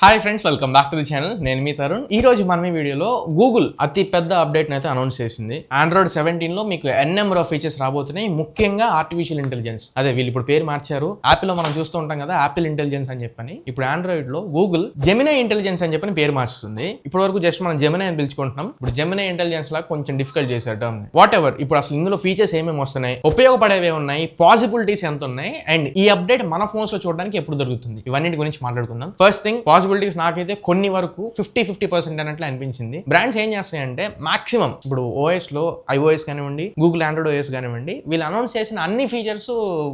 Hi friends, welcome back to the channel. నేను మీ తరుణ్. ఈ రోజు మన ఈ వీడియోలో గూగుల్ అతి పెద్ద అప్డేట్ అయితే అనౌన్స్ చేసింది. ఆండ్రాయిడ్ 17 లో మీకు ఎన్ నెంబర్ ఆఫ్ ఫీచర్స్ రాబోతున్నాయి, ముఖ్యంగా ఆర్టిఫిషియల్ ఇంటెలిజెన్స్. అదే వీళ్ళు ఇప్పుడు పేరు మార్చారు. యాపిల్ లో మనం చూస్తూ ఉంటాం కదా, యాపిల్ ఇంటెలిజెన్స్ అని చెప్పని. ఇప్పుడు ఆండ్రాయిడ్ లో గూగుల్ జెమినై ఇంటెలిజెన్స్ అని చెప్పని పేరు మార్చుతుంది. ఇప్పటి వరకు జస్ట్ మనం జెమినై అని పిలుచుకుంటున్నాం. ఇప్పుడు జెమినై ఇంటెలిజెన్స్ లాగా కొంచెం డిఫికల్ట్ చేశారు టర్మ్. వాట్ ఎవర్, ఇప్పుడు అసలు ఇందులో ఫీచర్స్ ఏమేమి వస్తున్నాయి, ఉపయోగపడేవి ఉన్నాయి, పాసిబిలిటీస్ ఎంత ఉన్నాయి, అండ్ ఈ అప్డేట్ మన ఫోన్స్ లో చూడడానికి ఎప్పుడు దొరుకుతుంది, ఇవన్నిటి గురించి మాట్లాడుకుందాం. ఫస్ట్ థింగ్, పాసిబిలిటీస్ నాకైతే కొన్ని వరకు 50% అన్నట్లు అనిపించింది. బ్రాండ్స్ ఏం చేస్తాయంటే మాక్సిమం ఇప్పుడు ఓఎస్ లో ఐఓఎస్ కానివ్వండి, గూగుల్ ఆండ్రాయిడ్ ఓఎస్ కానివ్వండి, వీళ్ళు అనౌన్స్ చేసిన అన్ని ఫీచర్స్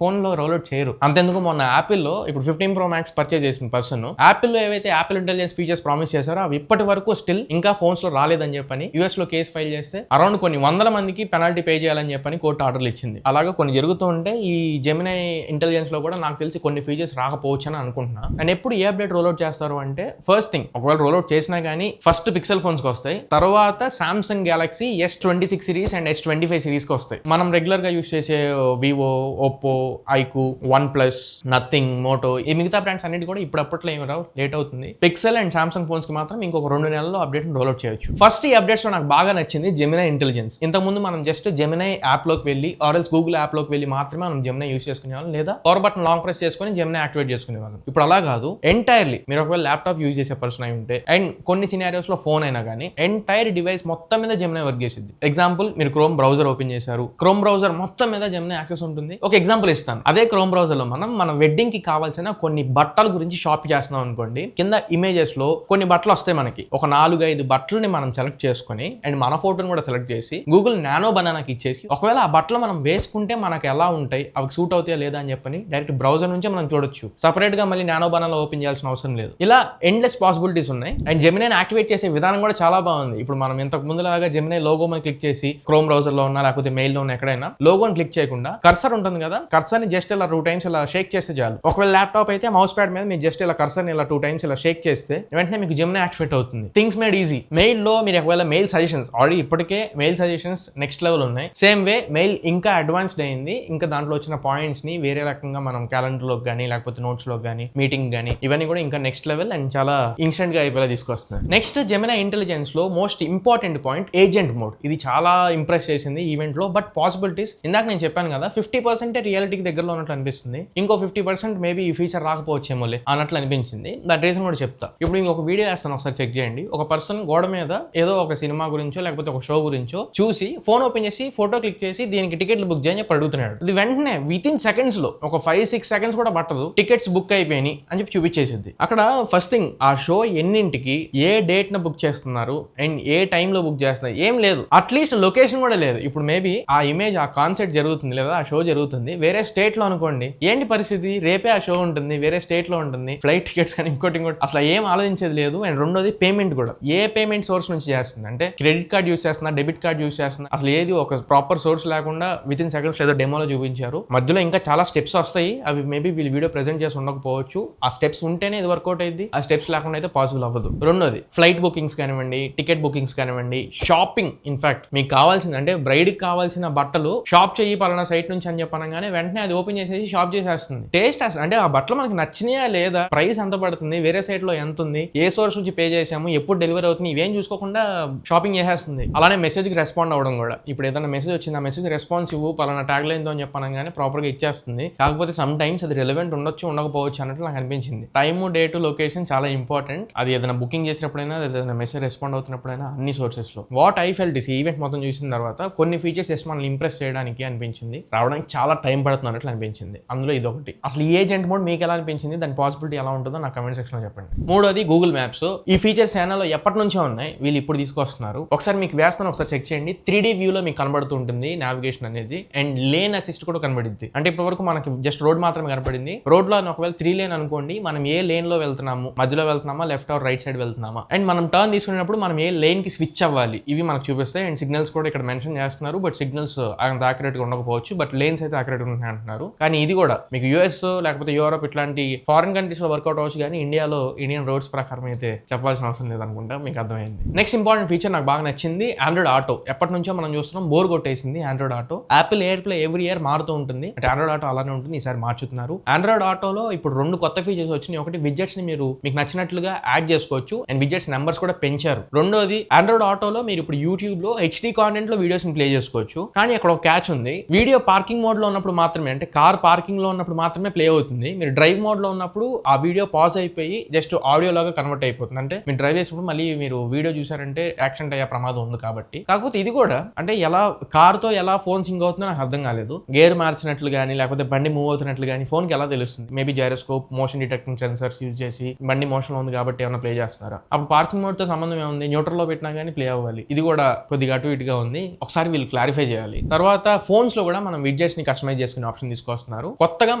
ఫోన్ లో రోల్అవుట్ చేయరు. అంతెందుకు మొన్న యాపిల్ లో ఇప్పుడు 15 Pro Max పర్చేజ్ చేసిన పర్సన్ యాపిల్ లో ఏవైతే యాపిల్ ఇంటెలిజెన్స్ ఫీచర్స్ ప్రామిస్ చేశారో అవి ఇప్పటి వరకు స్టిల్ ఇంకా ఫోన్స్ లో రాలేదని చెప్పని యూఎస్ లో కేసు ఫైల్ చేస్తే అరౌండ్ కొన్ని వందల మందికి పెనాల్టీ పే చేయాలని చెప్పని కోర్టు ఆర్డర్లు ఇచ్చింది. అలాగే కొన్ని జరుగుతూ ఉంటే ఈ జెమినై ఇంటెలిజెన్స్ లో కూడా నాకు తెలిసి కొన్ని ఫీచర్స్ రాకపోవచ్చు అని అనుకుంటున్నా. అండ్ ఎప్పుడు ఏ అప్డేట్ రోల్అవుట్ చేస్తారు అంటే, ఫస్ట్ థింగ్, ఒకవేళ రోల్అవుట్ చేసినా కానీ ఫస్ట్ పిక్సెల్ ఫోన్స్ కి వస్తాయి, తర్వాత Samsung Galaxy S26 series and S25 series కి వస్తాయి. మనం రెగ్యులర్ గా యూస్ చేసే Vivo, Oppo, iQOO, OnePlus, Nothing, Moto, ఈ మిగతా బ్రాండ్స్ అన్నిటి కూడా ఇప్పుడు అప్పట్లో ఏమి రావు, లేట్ అవుతుంది. పిక్సెల్ అండ్ సామ్సంగ్ ఫోన్స్ కి మాత్రం ఇంకొక 2 నెలల్లో అప్డేట్ రోల్అవుట్ చేయొచ్చు. ఫస్ట్ ఈ అప్డేట్స్ లో నాకు బాగా నచ్చింది జెమినై ఇంటెలిజెన్స్. ఇంతకుముందు మనం జస్ట్ జెమినై యాప్ లోకి వెళ్ళి ఆర్ఎల్స్ గూగుల్ యాప్ లోకి వెళ్ళి మాత్రమే మనం జెమినై యూస్ చేసుకునేవాళ్ళం, లేదా పవర్ బటన్ లాంగ్ ప్రెస్ చేసుకుని జెమినై యాక్టివేట్ చేసుకునేవాళ్ళం. ఇప్పుడు అలా కాదు, ఎంటైర్లీ మీరు ఒకవేళ ల్యాప్టాప్ యూజ్ చేసే పర్సన్ అయి ఉంటే అండ్ కొన్ని సినారియోస్ లో ఫోన్ అయినా కానీ ఎంటైర్ డివైస్ మొత్తం మీద జెమినై వర్క్ చేసింది. ఎగ్జాంపుల్, మీరు క్రోమ్ బ్రౌజర్ ఓపెన్ చేశారు, క్రోమ్ బ్రౌజర్ మొత్తం మీద జెమినై యాక్సెస్ ఉంటుంది. ఒక ఎగ్జాంపుల్ ఇస్తాను. అదే క్రోమ్ బ్రౌజర్ లో మన వెడ్డింగ్ కి కావాల్సిన కొన్ని బట్టల గురించి షాప్ చేస్తున్నాం అనుకోండి, కింద ఇమేజెస్ లో కొన్ని బట్టలు వస్తాయి మనకి. ఒక 4-5 బట్టలని మనం సెలెక్ట్ చేసుకుని అండ్ మన ఫోటోని కూడా సెలెక్ట్ చేసి గూగుల్ నానో బనానాకి ఇచ్చేసి, ఒకవేళ ఆ బట్టలు మనం వేసుకుంటే మనకు ఎలా ఉంటాయి, అవి సూట్ అవుతాయా లేదా అని చెప్పని డైరెక్ట్ బ్రౌజర్ నుంచే మనం చూడొచ్చు. సపరేట్ గా మళ్ళీ నానో బనానా ఓపెన్ చేయాల్సిన అవసరం లేదు. ఇలా ఎండ్లెస్ పాసిబిలిటీస్ ఉన్నాయి. అండ్ జెమినైని యాక్టివేట్ చేసే విధానం కూడా చాలా బాగుంది. ఇప్పుడు మనం ఇంతకు ముందులాగా జెమినై లోగో మీద క్లిక్ చేసి క్రోమ్ బ్రౌజర్ లో ఉన్నా లేకపోతే మెయిల్ లో ఉన్న ఎక్కడైనా లోగోని క్లిక్ చేయకుండా కర్సర్ ఉంటుంది కదా, కర్సర్ ని జస్ట్ ఇలా 2 times ఇలా షేక్ చేస్తే చాలు. ఒకవేళ ల్యాప్టాప్ అయితే మౌస్ ప్యాడ్ మీద మీరు జస్ట్ ఇలా కర్సర్ ని ఇలా 2 times ఇలా షేక్ చేస్తే వెంటనే మీకు జెమినై యాక్టివేట్ అవుతుంది. Things made easy. మెయిల్ లో మీరు ఒకవేళ మెయిల్ సజెషన్స్, ఆల్రెడీ ఇప్పటికే మెయిల్ సజెషన్స్ నెక్స్ట్ లెవెల్ ఉన్నాయి. సేమ్ వే మెయిల్ ఇంకా అడ్వాన్స్డ్ అయింది. ఇంకా దాంట్లో వచ్చిన పాయింట్స్ ని వేరే రకంగా మనం క్యాలెండర్ లోకి కానీ లేకపోతే నోట్స్ లోకి కానీ మీటింగ్ కానీ ఇవన్నీ కూడా ఇంకా నెక్స్ట్ లెవెల్ అండ్ చాలా ఇన్స్టెంట్ గా అయిపోయేలా తీసుకొస్తుంది. నెక్స్ట్ జెమినై ఇంటెలిజెన్స్ లో most important point agent mode. ఇది చాలా ఇంప్రెస్ చేసింది ఈవెంట్ లో. బట్ పాసిబిలిటీస్ ఇందాక నేను చెప్పాను కదా, 50% రియాలిటీకి దగ్గరలో ఉన్నట్లు అనిపిస్తుంది. ఇంకో 50% మేబీ ఈ ఫీచర్ రాకపోవచ్చేమోలే అన్నట్లు అనిపించింది. దాని రీజన్ కూడా చెప్తా. ఇప్పుడు ఇంకొక వీడియో వేస్తాను, ఒకసారి చెక్ చేయండి. ఒక పర్సన్ గోడ మీద ఏదో ఒక సినిమా గురించో లేకపోతే ఒక షో గురించో చూసి ఫోన్ ఓపెన్ చేసి ఫోటో క్లిక్ చేసి దీనికి టికెట్లు బుక్ చేయని చెప్పి అడుగుతున్నాడు. ఇది వెంటనే వితిన్ సెకండ్స్ లో, ఒక 5-6 seconds కూడా పట్టదు, టికెట్స్ బుక్ అయిపోయినాయి అని చెప్పి చూపించేసింది. అక్కడ ఫస్ట్ థింగ్, ఆ షో ఎన్నింటికి ఏ డేట్ న బుక్ చేస్తున్నారు అండ్ ఏ టైంలో బుక్ చేస్తున్నారు ఏం లేదు. అట్లీస్ట్ లొకేషన్ కూడా లేదు. ఇప్పుడు మేబీ ఆ ఇమేజ్, ఆ కాన్సర్ట్ జరుగుతుంది లేదా ఆ షో జరుగుతుంది వేరే స్టేట్ లో అనుకోండి, ఏంటి పరిస్థితి, రేపే ఆ షో ఉంటుంది, వేరే స్టేట్ లో ఉంటుంది, ఫ్లైట్ టికెట్స్ కానీ ఇంకోటి అసలు ఏం ఆలోచించేది లేదు. అండ్ రెండోది పేమెంట్ కూడా ఏ పేమెంట్ సోర్స్ నుంచి చేస్తుంది అంటే క్రెడిట్ కార్డ్ యూస్ చేస్తున్నా, డెబిట్ కార్డ్ యూస్ చేస్తున్నా, అసలు ఏది ఒక ప్రాపర్ సోర్స్ లేకుండా వితిన్ సెకండ్స్ ఏదో డెమోలో చూపించారు. మధ్యలో ఇంకా చాలా స్టెప్స్ వస్తాయి, అవి మేబీ వీళ్ళు వీడియో ప్రెజెంట్ చేసి ఉండకపోవచ్చు. ఆ స్టెప్స్ ఉంటేనే ఇది వర్కౌట్ అయింది, ఆ స్టెప్స్ లేకుండా అయితే పాసిబుల్ అవ్వదు. రెండోది ఫ్లైట్ బుకింగ్స్ కానివ్వండి, టికెట్ బుకింగ్స్ కానివ్వండి, షాపింగ్. ఇన్ఫాక్ట్ మీకు కావాల్సింది అంటే బ్రైడ్ కి కావాల్సిన బట్టలు షాప్ చేయి పలానా సైట్ నుంచి అని చెప్పనగానే వెంటనే అది ఓపెన్ చేసేసి షాప్ చేసేస్తుంది. టేస్ట్ అంటే ఆ బట్టలు మనకి నచ్చినాయా లేదా, ప్రైస్ ఎంత పడుతుంది, వేరే సైట్ లో ఎంత ఉంది, ఏ సోర్స్ నుంచి పే చేసాము, ఎప్పుడు డెలివరీ అవుతుంది, ఇవేం చూసుకోకుండా షాపింగ్ చేసేస్తుంది. అలానే మెసేజ్ కి రెస్పాండ్ అవ్వడం కూడా. ఇప్పుడు ఏదైనా మెసేజ్ వచ్చింది, ఆ మెసేజ్ రెస్పాన్స్ ఇవ్వు, పలానా ట్యాగ్ లైన్ తో అని చెప్పనగానే ప్రాపర్ గా ఇచ్చేస్తుంది. కాకపోతే సమ్ టైమ్స్ అది రిలవెంట్ ఉండొచ్చు, ఉండకపోవచ్చు అన్నట్లు నాకు అనిపించింది. టైము, డేట్, లొకేషన్ చాలా ఇంపార్టెంట్. అది ఏదైనా బుకింగ్ చేసినప్పుడైనా, ఏదైనా మెసేజ్ రెస్పాండ్ అవుతున్నప్పుడైనా అన్ని సోర్సెస్ లో. What I felt is, event మొత్తం చూసిన తర్వాత కొన్ని ఫీచర్స్ జస్ట్ మనల్ని ఇంప్రెస్ చేయడానికి అనిపించింది, రావడానికి చాలా టైం పడుతున్నట్లు అనిపించింది. అందులో ఇది ఒకటి. అసలు ఈ ఏజెంట్ మోడ్ మీకు ఎలా అనిపించింది, దాని పాసిబిలిటీ ఎలా ఉంటుందో నా కమెంట్ సెక్షన్ లో చెప్పండి. మూడోది గూగుల్ మ్యాప్స్. ఈ ఫీచర్స్ ఛానల్లో ఎప్పటి నుంచో ఉన్నాయి, వీళ్ళు ఇప్పుడు తీసుకొస్తున్నారు. ఒకసారి మీకు వేస్తాను, ఒకసారి చెక్ చేయండి. 3D వ్యూ లో మీకు కనబడుతూ ఉంటుంది నావిగేషన్ అనేది, అండ్ లేన్ అసిస్ట్ కూడా కనబడింది. అంటే ఇప్పటి వరకు మనకి జస్ట్ రోడ్ మాత్రమే కనపడింది. రోడ్ లో ఒకవేళ 3 lane అనుకోండి, మనం ఏ లేన్ లో వెళ్తున్నాము, మధ్యలో వెళ్తున్నామా, లెఫ్ట్ ఆర్ రైట్ సైడ్ వెళ్తున్నామా, అండ్ మనం టర్న్ తీసుకునేటప్పుడు మనం ఏ లేన్ కి స్విచ్ అవ్వాలి, ఇవి మనకు చూపిస్తాయి. అండ్ సిగ్నల్స్ కూడా ఇక్కడ మెన్షన్ చేస్తున్నారు. బట్ సిగ్నల్స్ అంత యాక్యురేట్ గా ఉండకపోవచ్చు, బట్ లేన్స్ అయితే యాక్యురేట్ గా ఉంటాయి అంటున్నారు. కానీ ఇది కూడా మీకు యూఎస్ లేకపోతే యూరోప్ ఇట్లాంటి ఫారిన్ కంట్రీస్ లో వర్కౌట్ అవ్వచ్చు, కానీ ఇండియాలో ఇండియన్ రోడ్స్ ప్రకారం అయితే చెప్పాల్సిన అవసరం లేదనుకుంటా, మీకు అర్థమైంది. నెక్స్ట్ ఇంపార్టెంట్ ఫీచర్ నాకు బాగా నచ్చింది, ఆండ్రాయిడ్ ఆటో. ఎప్పటి నుంచో మనం చూస్తున్నాం, బోర్ కొట్టేసింది Android auto. Apple air play every year మారుతూ ఉంటుంది, అంటే ఆండ్రాయిడ్ ఆటో అలానే ఉంటుంది, ఈసారి మార్చుతున్నారు. ఆండ్రాయిడ్ ఆటోలో ఇప్పుడు 2 కొత్త ఫీచర్స్ వచ్చినాయి. ఒకటి, విడ్జెట్స్ ని మీరు మీకు నచ్చినట్లుగా యాడ్ చేసుకోవచ్చు అండ్ విజెట్స్ నెంబర్స్ కూడా పెంచారు. రెండోది ఆండ్రాయిడ్ ఆటోలో మీరు ఇప్పుడు యూట్యూబ్ లో హెచ్డి కాంటెంట్ లో వీడియోస్ ని ప్లే చేసుకోవచ్చు. కానీ అక్కడ ఒక క్యాచ్ ఉంది. వీడియో పార్కింగ్ మోడ్ లో ఉన్నప్పుడు మాత్రమే, అంటే కార్ పార్కింగ్ లో ఉన్నప్పుడు మాత్రమే ప్లే అవుతుంది. మీరు డ్రైవ్ మోడ్ లో ఉన్నప్పుడు ఆ వీడియో పాజ్ అయిపోయి జస్ట్ ఆడియో లాగా కన్వర్ట్ అయిపోతుంది. అంటే మీరు డ్రైవ్ చేసినప్పుడు మళ్ళీ మీరు వీడియో చూసారంటే యాక్సిడెంట్ అయ్యే ప్రమాదం ఉంది కాబట్టి. కాకపోతే ఇది కూడా అంటే ఎలా కార్ తో ఎలా ఫోన్ సింక్ అవుతుందో నాకు అర్థం కాలేదు. గేర్ మార్చినట్లు కానీ లేకపోతే బండి మూవ్ అవుతున్నట్లు కానీ ఫోన్ కి ఎలా తెలుస్తుంది? Maybe gyroscope, motion detecting sensors use చేసి బండి మోషన్ లో ఉంది కాబట్టి ఏమైనా ప్లే చేస్తున్నారా? అప్పుడు పార్కింగ్ మోడ్ తో సంబంధం ఏముంది? న్యూట్రల్ లో పెట్టినా కానీ ప్లే అవ్వాలి. ఇది కూడా కొద్దిగా అటు ఇటుగా ఉంది. ఒకసారి వీళ్ళు క్లారిఫై చేయాలి. తర్వాత ఫోన్స్ లో కూడా మనం విడ్జెట్స్ ని కస్టమైజ్ చేసుకునే ఆప్షన్ తీసుకొస్తున్నారు. కొత్తగా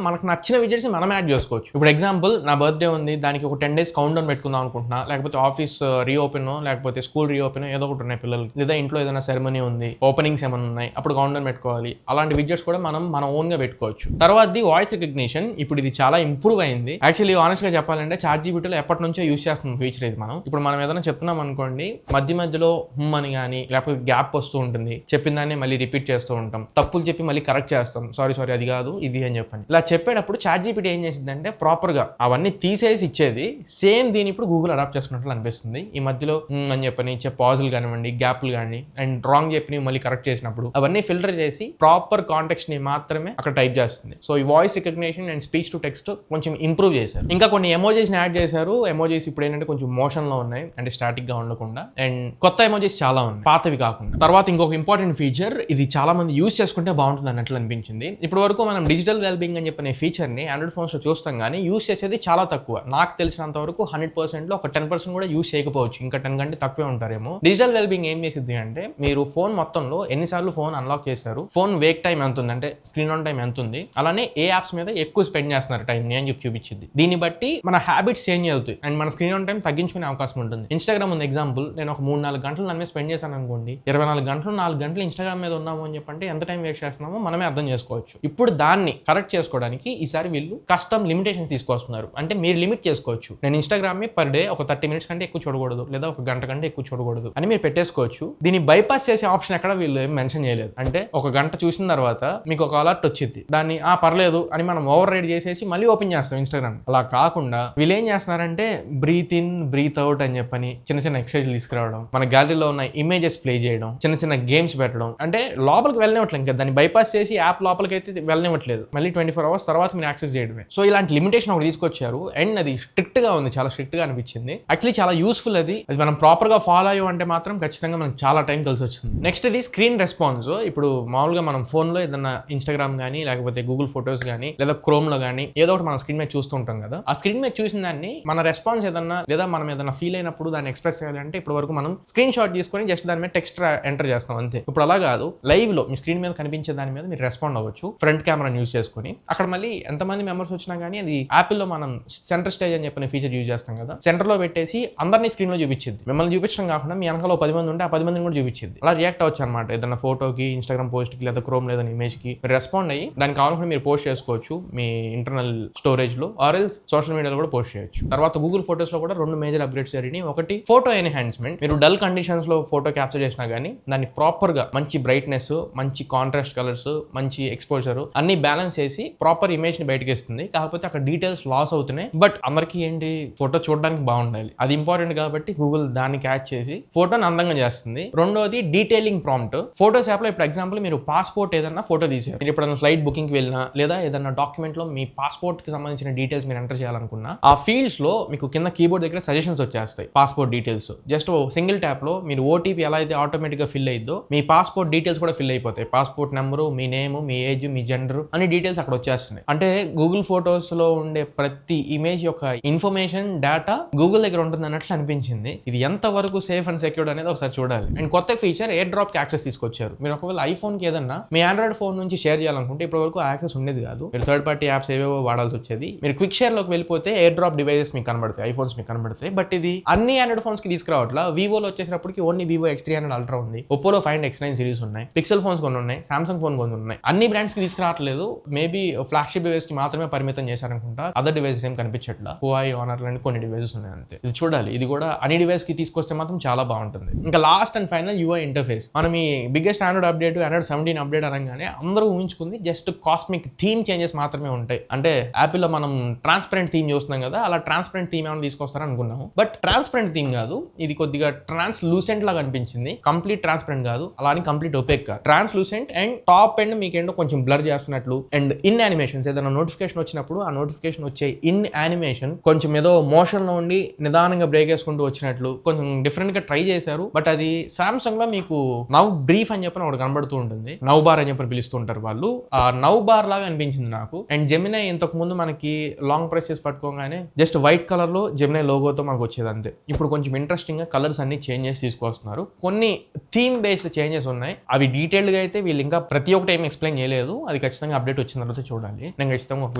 మనకు నచ్చిన విడ్జెట్స్ మనం యాడ్ చేసుకోవచ్చు. ఇప్పుడు ఎగ్జాంపుల్ నా బర్త్డే ఉంది, దానికి ఒక 10 days కౌంట్ డౌన్ పెట్టుకుందాం అనుకుంటున్నా, లేకపోతే ఆఫీస్ రీఓపెన్ లేకపోతే స్కూల్ రీఓపెన్ ఏదో ఒకటి ఉన్నాయి పిల్లలకి, లేదా ఇంట్లో ఏదైనా సెరమనీ ఉంది, ఓపెనింగ్స్ ఏమైనా ఉన్నాయి, అప్పుడు కౌంట్ డౌన్ పెట్టుకోవాలి. అలాంటి విడ్జెట్స్ కూడా మనం మన ఓన్ గా పెట్టుకోవచ్చు. తర్వాత వాయిస్ రికగ్నిషన్ ఇప్పుడు ఇది చాలా ఇంప్రూవ్ అయింది. యాక్చువల్లీ ఆనెస్ట్ గా చెప్పాలంటే ChatGPT లో ఎప్పటి నుంచో యూస్ చేస్తున్న ఫీచర్ ఇది. మనం ఇప్పుడు ఏదైనా చెప్తున్నాం అనుకోండి, మధ్యలో అని కానీ లేకపోతే గ్యాప్ వస్తూ ఉంటుంది, చెప్పిన దాన్ని మళ్ళీ రిపీట్ చేస్తూ ఉంటాం, తప్పులు చెప్పి మళ్ళీ కరెక్ట్ చేస్తాం, సారీ అది కాదు ఇది అని చెప్పని. ఇలా చెప్పేటప్పుడు ChatGPT ఏం చేసింది అంటే ప్రాపర్ గా అవన్నీ తీసేసి ఇచ్చేది. సేమ్ దీని ఇప్పుడు గూగుల్ అడాప్ట్ చేసుకున్నట్లు అనిపిస్తుంది. ఈ మధ్యలో అని చెప్పని పాజులు కానివ్వండి, గ్యాప్లు కానీ అండ్ రాంగ్ చెప్పి మళ్ళీ కరెక్ట్ చేసినప్పుడు అవన్నీ ఫిల్టర్ చేసి ప్రాపర్ కాంటెక్స్ట్ ని మాత్రమే అక్కడ టైప్ చేస్తుంది. సో ఈ voice recognition and speech to text కొంచెం ఇంప్రూవ్ చేశారు. ఇంకా కొన్ని ఎమోజీస్ ని యాడ్ చేశారు. ఎమోజీస్ ఇప్పుడు ఏంటంటే కొంచెం మోషన్ లో ఉన్నాయి, అంటే స్టాటిక్ గా ఉండకుండా, అండ్ కొత్త ఎమోజీస్ చాలా ఉన్నాయి, పాతవి కాకుండా. తర్వాత ఇంకొక ఇంపార్టెంట్ ఫీచర్, ఇది చాలా మంది యూస్ చేసుకుంటే బాగుంటుంది అన్నట్లు అనిపించింది. ఇప్పుడు వరకు మనం డిజిటల్ వెల్బింగ్ అని చెప్పిన ఫీచర్ ని ఆండ్రాయిడ్ ఫోన్స్ లో చూస్తాం కానీ యూస్ చేసేది చాలా తక్కువ. నాకు తెలిసినంత వరకు 100% లో ఒక 10% కూడా యూస్ చేయకపోవచ్చు, ఇంకా 10 కంటే తక్కువే ఉంటారేమో. డిజిటల్ వెల్బింగ్ ఏం చేసింది అంటే మీరు ఫోన్ మొత్తంలో ఎన్నిసార్లు ఫోన్ అన్లాక్ చేశారు, ఫోన్ వేక్ టైం ఎంత ఉంది, అంటే స్క్రీన్ ఆన్ టైం ఎంత ఉంది, అలానే ఏ యాప్స్ మీద ఎక్కువ స్పెండ్ చేస్తున్నారు టైం ని అని చెప్పి చూపించింది. దీన్ని బట్టి మన హ్యాబిట్స్ చేంజ్ అవుతాయి అండ్ మన స్క్రీన్ ఆన్ టైం తగ్గించుకునే అవకాశం ఉంటుంది. ఇన్స్టాగ్రామ్ ఉంది ఎగ్జాంపుల్, నేను ఒక 3-4 గంటలు దాని మీద స్పెండ్ చేశాను అనుకోండి, 24 గంటలు 4 గంటలు ఇన్స్టాగ్రామ్ మీద ఉన్నాము అని చెప్పంటే ఎంత టైం వేస్ట్ చేస్తున్నామో మనమే అర్థం చేసుకోవచ్చు. ఇప్పుడు దాన్ని కరెక్ట్ చేసుకోవడానికి ఈసారి వీళ్ళు కస్టమ్ లిమిటేషన్స్ తీసుకొస్తున్నారు. అంటే మీరు లిమిట్ చేసుకోవచ్చు, నేను ఇన్స్టాగ్రామ్ పర్ డే ఒక 30 minutes కంటే ఎక్కువ చూడకూడదు, లేదా ఒక గంట కంటే ఎక్కువ చూడకూడదు అని మీరు పెట్టేసుకోవచ్చు. దీన్ని బైపాస్ చేసే ఆప్షన్ ఎక్కడ వీళ్ళు ఏం మెన్షన్ చేయలేదు. అంటే ఒక గంట చూసిన తర్వాత మీకు ఒక అలర్ట్ వచ్చింది, దాన్ని పర్లేదు అని మనం ఓవర్ రైడ్ చేసేసి మళ్ళీ ఓపెన్ చేస్తాం ఇన్స్టాగ్రామ్. అలా కాకుండా వీళ్ళు ఏం చేస్తున్నారంటే బ్రీత్ ఇన్ బ్రీత్ అవుట్ అని చెప్పని చిన్న చిన్న ఎక్సర్సైజ్ తీసుకురావడం, మన గ్యాలరీలో ఉన్న ఇమేజెస్ ప్లే చేయడం, చిన్న చిన్న గేమ్స్ పెట్టడం, అంటే లోపలికి వెళ్ళనివ్వట్లేదు. ఇంకా దాన్ని బైపాస్ చేసి యాప్ లోపలికి అయితే వెళ్ళనివ్వట్లేదు, మళ్ళీ 24 hours తర్వాత మీరు యాక్సెస్ చేయడమే. సో ఇలాంటి లిమిటేషన్ ఒకటి తీసుకొచ్చారు అండ్ అది స్ట్రిక్ట్ గా ఉంది, చాలా స్ట్రిక్ట్ గా అనిపించింది. యాక్చువల్లీ చాలా యూస్ఫుల్. అది మనం ప్రాపర్ గా ఫాలో అయ్యో అంటే మాత్రం ఖచ్చితంగా మనకు చాలా టైం కలిసి వచ్చింది. నెక్స్ట్ ఇది స్క్రీన్ రెస్పాన్స్. ఇప్పుడు మామూలుగా మనం ఫోన్ లో ఏదైనా ఇన్స్టాగ్రామ్ కానీ లేకపోతే గూగుల్ ఫొటోస్ కానీ లేదా క్రోమ్ లో కానీ ఏదో ఒకటి మనం స్క్రీన్ మీద చూస్తూ ఉంటాం కదా, ఆ స్క్రీన్ మీద చూసిన దాన్ని మన రెస్పాన్స్ ఏదన్నా లేదా మనం ఏదైనా ఫీల్ అయినప్పుడు దాన్ని ఎక్స్ప్రెస్ చేయాలంటే ఇప్పుడు వరకు మనం స్క్రీన్ షాట్ తీసుకొని జస్ట్ దాని మీద టెక్స్ట్ ఎంటర్ చేస్తాం అంతే. ఇప్పుడు అలా కాదు, లైవ్ లో మీ స్క్రీన్ మీద కనిపించే దాని మీద మీరు రెస్పాండ్ అవ్వచ్చు ఫ్రంట్ కెమెరాని యూజ్ చేసుకుని. అక్కడ మళ్ళీ ఎంతమంది మెంబర్స్ వచ్చినా కానీ అది యాపిల్ లో మనం సెంటర్ స్టేజ్ అని చెప్పిన ఫీచర్ యూజ్ చేస్తాం కదా, సెంటర్ లో పెట్టేసి అందరినీ స్క్రీన్ లో చూపించింది. మిమ్మల్ని చూపించడం కాకుండా మీ వెనకాల 10 మంది ఉంటే ఆ 10 మందిని కూడా చూపించింది. అలా రియాక్ట్ అవ్వచ్చు అనమాట. ఏదైనా ఫోటోకి, ఇన్స్టాగ్రామ్ పోస్ట్ కి లేదా క్రోమ్ లేదా ఇమేజ్ కి రెస్పాండ్ అయ్యి దానికి కావాలనుకుంటే మీరు పోస్ట్ చేసుకోవచ్చు మీ ఇంటర్నల్ స్టోరేజ్ లో, ఆర్ ఎల్స్ సోషల్ మీడియాలో కూడా పోస్ట్ చేయొచ్చు. తర్వాత గూగుల్ ఫొటోస్ లో కూడా 2 మేజర్ అప్గ్రేడ్స్ జరిగినాయి. ఒకటి ఫోటో ఎన్హాన్స్మెంట్. మీరు డల్ కండిషన్స్ లో ఫోటో క్యాప్చర్ చేసినా కానీ దాన్ని ప్రాపర్ గా మంచి బ్రైట్నెస్, మంచి కాంట్రాస్ట్ కలర్స్, మంచి ఎక్స్పోజర్ అన్ని బ్యాలెన్స్ చేసి ప్రాపర్ ఇమేజ్ ని బయటకి ఇస్తుంది. కాకపోతే అక్కడ డీటెయిల్స్ లాస్ అవుతున్నాయి. బట్ అందరికీ ఏంటి, ఫోటో చూడడానికి బాగుండాలి, అది ఇంపార్టెంట్ కాబట్టి గూగుల్ దాన్ని క్యాచ్ చేసి ఫోటోని అందంగా చేస్తుంది. రెండోది డీటెయిలింగ్ ప్రాంప్ట్. ఫోటోస్ యాప్ లో ఇప్పుడు ఎగ్జాంపుల్ మీరు పాస్పోర్ట్ ఏదన్నా ఫోటో తీసారు, మీరు ఇప్పుడు ఫ్లైట్ బుకింగ్ కి వెళ్ళినా లేదా ఏదన్నా డాక్యుమెంట్ లో మీ పాస్పోర్ట్ కి సంబంధించిన డీటెయిల్స్ మీరు ఎంటర్ చేయాలనుకున్నా ఆ ఫీల్డ్స్ లో మీకు కింద కీబోర్డ్ దగ్గర సజెషన్స్ వచ్చేస్తాయి. Passport details just single tap లో మీరు ఓటీపీ ఎలా అయితే ఆటోమేటిక్ గా ఫిల్ అయ్యిద్దో మీ పాస్పోర్ట్ డీటెయిల్స్ కూడా ఫిల్ అయిపోతాయి. పాస్పోర్ట్ నెంబరు, మీ నేమ్, మీ ఏజ్, మీ జెండర్ అన్ని డీటెయిల్స్ అక్కడ వచ్చేస్తున్నాయి. అంటే గూగుల్ ఫోటోస్ లో ఉండే ప్రతి ఇమేజ్ యొక్క ఇన్ఫర్మేషన్ డేటా గూగుల్ దగ్గర ఉంటుంది అన్నట్లు అనిపించింది. ఇది ఎంత వరకు సేఫ్ అండ్ సెక్యూర్డ్ అనేది ఒకసారి చూడాలి. అండ్ కొత్త ఫీచర్ ఎయిర్ డ్రాప్ కి యాక్సెస్ తీసుకొచ్చారు. మీరు ఒకవేళ ఐఫోన్ కి ఏదన్నా మీ ఆండ్రాయిడ్ ఫోన్ నుంచి షేర్ చేయాలనుకుంటే ఇప్పటి వరకు యాక్సెస్ ఉండేది కాదు. మీరు థర్డ్ పార్టీ యాప్స్ ఏవేవో వాడాల్సి వచ్చేది. మీరు క్విక్ షేర్ లోకి వెళ్ళిపోతే ఎయిర్ డ్రాప్ డివైసెస్ మీకు కనబడతాయి, ఐఫోన్స్ మీకు కనబడతాయి. బట్ ఇది అన్ని ఆండ్రాయిడ్ ఫోన్స్ కి తీసుకురావట్లా. వివోలో వచ్చేసినప్పటికి ఓన్లీ వివో X300 అల్ట్రా ఉంది, ఒప్పోలో Find X9 సిరీస్ ఉన్నాయి, పిక్సెల్ ఫోన్స్ కొన్ని ఉన్నాయి, సామ్సంగ్ ఫోన్ కొన్ని ఉన్నాయి. అన్ని బ్రాండ్స్ కి తీసుకురావట్లేదు. మేబీ ఫ్లాగ్షిప్ డివైస్ కి మాత్రమే పరిమితం చేశారనుకుంటా. అదర్ డివైసెస్ ఏం కనిపించట్లా. హువాయి, ఆనర్ లాంటి కొన్ని డివైసెస్ ఉన్నాయి అంతే. ఇది చూడాలి, ఇది కూడా అన్ని డివైస్ కి తీసుకొస్తే మాత్రం చాలా బాగుంటుంది. ఇంకా last and final UI interface. మనం ఈ biggest Android update Android 17 update అనగానే అందరూ ఊహించుకుంది జస్ట్ కాస్మిక్ థీమ్ చేంజెస్ మాత్రమే ఉంటాయి. అంటే యాపిల్ లో మనం ట్రాన్స్పరెంట్ థీమ్ చూస్తున్నాం కదా, అలా ట్రాన్స్పరెంట్ థీమ్ ఏమైనా తీసుకొస్తారని అనుకున్నాము. బట్ ట్రాన్స్పరెంట్ థీమ్ కాదు, ఇది కొద్దిగా ట్రాన్స్లూసెంట్ లాగా అనిపించింది. కంప్లీట్ ట్రాన్స్పరెంట్ కాదు, అలానే కంప్లీట్ ఒపేక్ కాదు, ట్రాన్స్లూసెంట్ అండ్ టాప్ ఎండ్ మీకేంటో కొంచెం బ్లర్ చేస్తున్నట్లు. అండ్ ఇన్ యానిమేషన్స్ ఏదైనా నోటిఫికేషన్ వచ్చినప్పుడు ఆ నోటిఫికేషన్ వచ్చే ఇన్ యానిమేషన్ కొంచెం ఏదో మోషన్ లో ఉండి నిదానంగా బ్రేక్ వేసుకుంటూ వచ్చినట్లు కొంచెం డిఫరెంట్ గా ట్రై చేశారు. బట్ అది సామ్సంగ్ లో మీకు నవ్ బ్రీఫ్ అని చెప్పి ఒకటి కనబడుతూ ఉంటుంది, నవ్ బార్ అని చెప్పి పిలుస్తూ ఉంటారు వాళ్ళు. ఆ నవ్ బార్ లాగా అనిపించింది నాకు. అండ్ జెమినై ఇంతకు ముందు మనకి లాంగ్ ప్రెస్ చేసి పట్టుకోగానే జస్ట్ వైట్ కలర్ లో జెమినై లోగోతో మనకు వచ్చేది అంతే. ఇప్పుడు కొంచెం ఇంట్రెస్టింగ్ గా కలర్స్ అన్ని చేంజెస్ తీసుకొస్తున్నారు. కొన్ని థీమ్ బేస్డ్ చేంజెస్ ఉన్నాయి, అవి డీటెయిల్డ్ గా అయితే వీళ్ళు ఇంకా ప్రతి ఒక్కటి ఏమి ఎక్స్ప్లెయిన్ చేయలేదు. అది ఖచ్చితంగా అప్డేట్ వచ్చిన తర్వాత చూడాలి. నేను ఖచ్చితంగా ఒక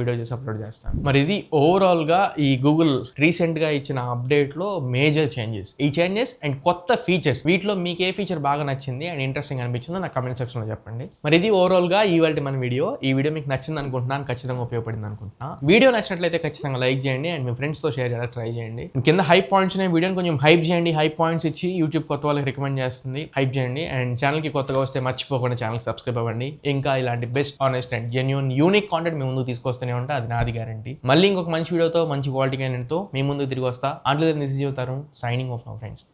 వీడియో చేసి అప్లోడ్ చేస్తాను. మరి ఇది ఓవరాల్ గా ఈ గూగుల్ రీసెంట్ గా ఇచ్చిన అప్డేట్ లో మేజర్ చేంజెస్. ఈ చేంజెస్ అండ్ కొత్త ఫీచర్స్, వీటిలో మీకు ఏ ఫీచర్ బాగా నచ్చింది అండ్ ఇంట్రెస్టింగ్ అనిపించిందో నాకు కమెంట్ సెక్షన్ లో చెప్పండి. మరి ఇది ఓవరాల్ గా ఇవాళ మన వీడియో. ఈ వీడియో మీకు నచ్చింది అనుకుంటున్నాను, ఖచ్చితంగా ఉపయోగపడింది అనుకుంటున్నా. వీడియో నచ్చినట్లయితే ఖచ్చితంగా లైక్ చేయండి అండ్ మీ ఫ్రెండ్స్ తో షేర్ చేయడానికి ట్రై చేయండి. కింద హైప్ పాయింట్స్ అనే వీడియోని కొంచెం హైప్ చేయండి. హైప్ పాయింట్స్ ఇచ్చి యూట్యూబ్ కొత్త వాళ్ళకి రికమెండ్ చేస్తుంది. హైప్ చేయండి అండ్ ఛానల్ కి కొత్తగా వస్తే మర్చిపోకుండా ఛానల్ సబ్స్క్రైబ్ అవ్వండి. ఇంకా ఇలాంటి best, honest and genuine unique content మీ ముందుకు తీసుకొస్తూనే ఉంటా, అది నాది గ్యారంటీ. మళ్ళీ ఇంకొక మంచి వీడియోతో మంచి క్వాలిటీ కంటెంట్తో మీ ముందుకు తిరిగి వస్తా. Until then this is your Tarun signing off my friends.